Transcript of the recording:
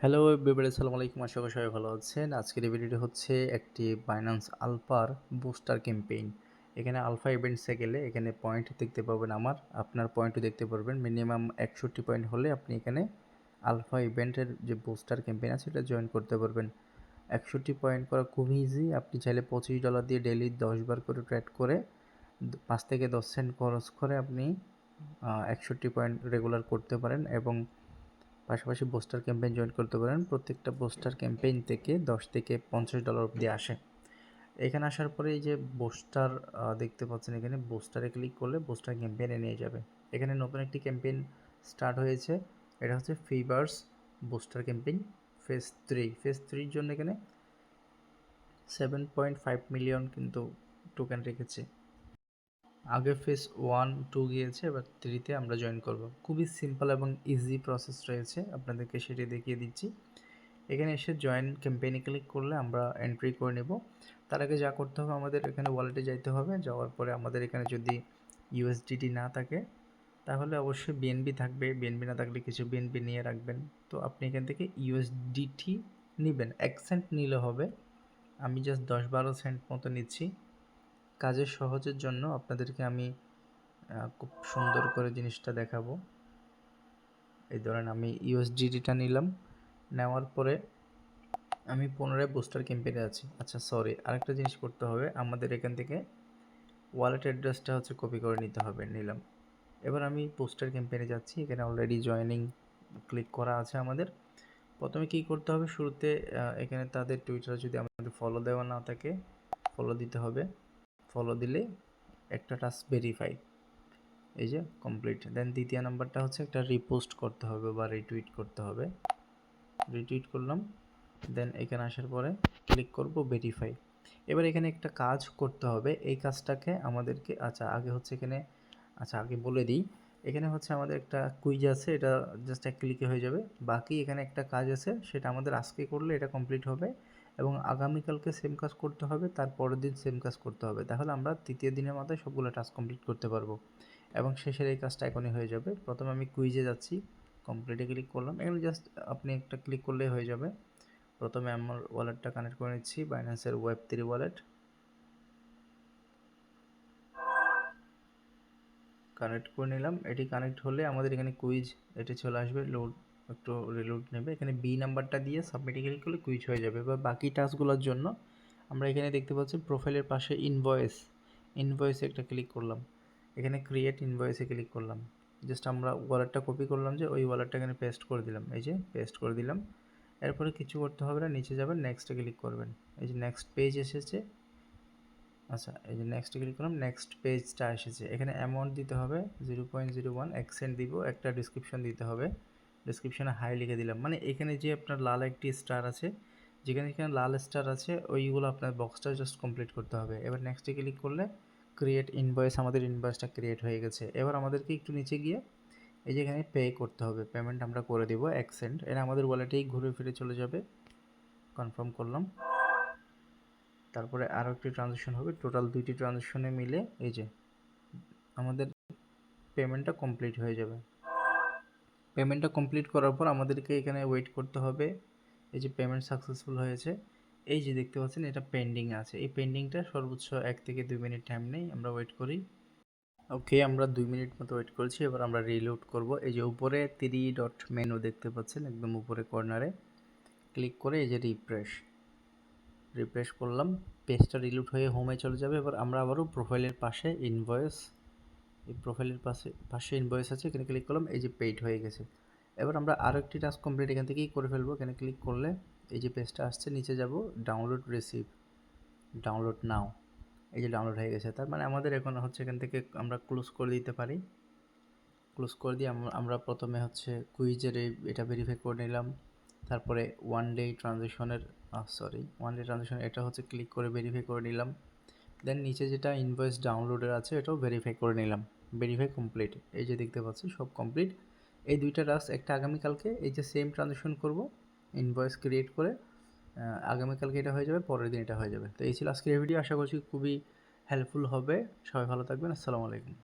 Hello everybody, আসসালামু আলাইকুম। আশা করি সবাই ভালো আছেন। আজকের এই ভিডিওটি হচ্ছে একটি বাইন্যান্স আলফার বুস্টার ক্যাম্পেইন। এখানে আলফা ইভেন্টসে গেলে এখানে পয়েন্ট দেখতে পাবেন, আপনার পয়েন্টও দেখতে পারবেন। মিনিমাম 61 পয়েন্ট হলে আপনি এখানে আলফা ইভেন্টের যে বুস্টার ক্যাম্পেইন আছে এটা জয়েন করতে পারবেন। 61 পয়েন্ট করা খুবই ইজি। আপনি চাইলে $25 দিয়ে ডেইলি 10 বার করে ট্রেড করে 5 থেকে 10 সেন্ট খরচ করে আপনি 61 পয়েন্ট রেগুলার করতে পারেন এবং পাশাপাশি বুস্টার ক্যাম্পেইন জয়েন করতে পারেন। প্রত্যেকটা বুস্টার ক্যাম্পেইন থেকে $10 থেকে $50 অবধি আসে। এখানে আসার পরে এই যে বুস্টার দেখতে পাচ্ছেন, এখানে বুস্টারে ক্লিক করলে বুস্টার ক্যাম্পেইনে নিয়ে যাবে। এখানে নতুন একটি ক্যাম্পেইন স্টার্ট হয়েছে, এটা হচ্ছে ফিভার্স বুস্টার ক্যাম্পেইন ফেজ 3 জন্য এখানে 7.5 মিলিয়ন কিন্তু টোকেন রেখেছে। আগে ফেজ 1-2 গিয়েছে, এবার 3-তে আমরা জয়েন করব। খুবই সিম্পল এবং ইজি প্রসেস রয়েছে, আপনাদেরকে সেটি দেখিয়ে দিচ্ছি। এখানে এসে জয়েন ক্যাম্পেইনে ক্লিক করলে আমরা এন্ট্রি করে নেব। তার আগে যা করতে হবে, আমাদের এখানে ওয়ালেটে যাইতে হবে। যাওয়ার পরে আমাদের এখানে যদি ইউএসডিটি না থাকে তাহলে অবশ্যই বিএনবি থাকবে, বিএনবি না থাকলে কিছু বিএনবি নিয়ে রাখবেন। তো আপনি এখান থেকে ইউএসডিটি নেবেন, 1 সেন্ট নিলে হবে। আমি জাস্ট 10-12 সেন্ট মতো নিচ্ছি। কাজের সহজের জন্য আপনাদেরকে আমি খুব সুন্দর করে জিনিসটা দেখাবো। এই ধরেন আমি ইউএসডিটিটা নিলাম, নেওয়ার পরে আমি পুনরায় বুস্টার ক্যাম্পেইনে আছি। আচ্ছা সরি, আরেকটা জিনিস করতে হবে, আমাদের এখান থেকে ওয়ালেট অ্যাড্রেসটা হচ্ছে কপি করে নিতে হবে। নিলাম। এবার আমি বুস্টার ক্যাম্পেইনে যাচ্ছি। এখানে অলরেডি জয়েনিং ক্লিক করা আছে আমাদের। প্রথমে কী করতে হবে, শুরুতে এখানে তাদের টুইটার যদি আমাদের ফলো দেওয়া না থাকে, ফলো দিতে হবে। ফলো দিলে একটা টাস্ক ভেরিফাই, এই যে কমপ্লিট। দেন দ্বিতীয় নাম্বারটা হচ্ছে একটা রিপোস্ট করতে হবে বা রিটুইট করতে হবে। রিটুইট করলাম। দেন এখানে আসার পরে ক্লিক করব ভেরিফাই। এবার এখানে একটা কাজ করতে হবে, এই কাজটাকে আমাদেরকে আগে বলে দিই। এখানে হচ্ছে আমাদের একটা কুইজ আছে, এটা জাস্ট এক ক্লিকে হয়ে যাবে। বাকি এখানে একটা কাজ আছে, সেটা আমাদের আজকে করলে এটা কমপ্লিট হবে এবং আগামীকালকে সেম কাজ করতে হবে, তার পরের দিন সেম কাজ করতে হবে। তাহলে আমরা তৃতীয় দিনের মাথায় সবগুলো টাস্ক কমপ্লিট করতে পারবো এবং শেষের এই কাজটা এখনই হয়ে যাবে। প্রথমে আমি কুইজে যাচ্ছি, কমপ্লিটে ক্লিক করলাম। এখানে জাস্ট আপনি একটা ক্লিক করলেই হয়ে যাবে। প্রথমে আমার ওয়ালেটটা কানেক্ট করে নিচ্ছি, বাইন্যান্সের ওয়েব3 ওয়ালেট কানেক্ট করে নিলাম। এটি কানেক্ট হলে আমাদের এখানে কুইজ এটি চলে আসবে, একটু রিলোড নেবে। এখানে বি নাম্বারটা দিয়ে সাবমিটে ক্লিক করলে কুইজ হয়ে যাবে। এবার বাকি টাস্কগুলোর জন্য আমরা এখানে দেখতে পাচ্ছি প্রোফাইলের পাশে ইনভয়েসে একটা ক্লিক করলাম। এখানে ক্রিয়েট ইনভয়েসে ক্লিক করলাম। জাস্ট আমরা ওয়ালেটটা কপি করলাম, যে ওই ওয়ালেটটা এখানে পেস্ট করে দিলাম। এই যে পেস্ট করে দিলাম। এরপরে কিছু করতে হবে না, নিচে যাবেন, নেক্সটে ক্লিক করবেন। এই যে নেক্সট পেজ এসেছে। আচ্ছা, এই যে নেক্সটে ক্লিক করলাম, নেক্সট পেজটা এসেছে। এখানে অ্যামাউন্ট দিতে হবে 0.01 1 সেন্ট দিব। একটা ডিসক্রিপশন দিতে হবে, ডিসক্রিপশনে হাই লিখে দিলাম। মানে এখানে যে আপনার লাল একটি স্টার আছে, যেখানে লাল স্টার আছে ওইগুলো আপনার বক্সটা জাস্ট কমপ্লিট করতে হবে। এবার নেক্সটে ক্লিক করলে ক্রিয়েট ইনভয়েস, আমাদের ইনভয়েসটা ক্রিয়েট হয়ে গেছে। এবার আমাদেরকে একটু নিচে গিয়ে এই যে এখানে পে করতে হবে, পেমেন্ট আমরা করে দিব 1 সেন্ট। এটা আমাদের ওয়ালেটেই ঘুরে ফিরে চলে যাবে। কনফার্ম করলাম। তারপরে আরও একটি ট্রানজ্যাকশন হবে, টোটাল 2টি ট্রানজ্যাকশনে মিলে এই যে আমাদের পেমেন্টটা কমপ্লিট হয়ে যাবে। পেমেন্টটা কমপ্লিট করার পর আমাদেরকে এখানে ওয়েট করতে হবে। এই যে পেমেন্ট সাকসেসফুল হয়েছে, এই যে দেখতে পাচ্ছেন এটা পেন্ডিং আছে। এই পেন্ডিংটা সর্বোচ্চ 1 থেকে 2 মিনিট টাইম নেই, আমরা ওয়েট করি। ওকে, আমরা 2 মিনিট মতো ওয়েট করেছি। এবার আমরা রিলোড করব। এই যে উপরে 3 ডট মেনু দেখতে পাচ্ছেন, একদম উপরে কর্নারে ক্লিক করে এই যে রিফ্রেশ করলাম। পেজটা রিলোড হয়ে হোমে চলে যাবে। এবার আমরা আবারও প্রোফাইলের পাশে প্রোফাইলের পাশে ইনভয়েস আছে, এখানে ক্লিক করলাম। এই যে পেইড হয়ে গেছে। এবার আমরা আরও একটি টাস্ক কমপ্লিট এখান থেকেই করে ফেলবো। এখানে ক্লিক করলে এই যে পেজটা আসছে, নিচে যাব, ডাউনলোড নাও। এই যে ডাউনলোড হয়ে গেছে। তার মানে আমাদের এখন হচ্ছে এখান থেকে আমরা ক্লোজ করে দিতে পারি। ক্লোজ করে দিয়ে আমরা প্রথমে হচ্ছে কুইজের এটা ভেরিফাই করে নিলাম। তারপরে ওয়ান ডে ট্রানজ্যাকশন এটা হচ্ছে ক্লিক করে ভেরিফাই করে নিলাম। দেন নিচে যেটা ইনভয়েস ডাউনলোডের আছে এটাও ভেরিফাই করে নিলাম। Verify complete. এই যে দেখতে পাচ্ছি সব কমপ্লিট। এই দুইটা টাস্ক, একটা আগামীকালকে এই যে সেম ট্রানজ্যাকশন করব, ইনভয়েস ক্রিয়েট করে আগামীকালকে এটা হয়ে যাবে, পরের দিন এটা হয়ে যাবে। তো এই ছিল আজকের ভিডিও। আশা করছি খুবই হেল্পফুল হবে। সবাই ভালো থাকবেন। আসসালামু আলাইকুম।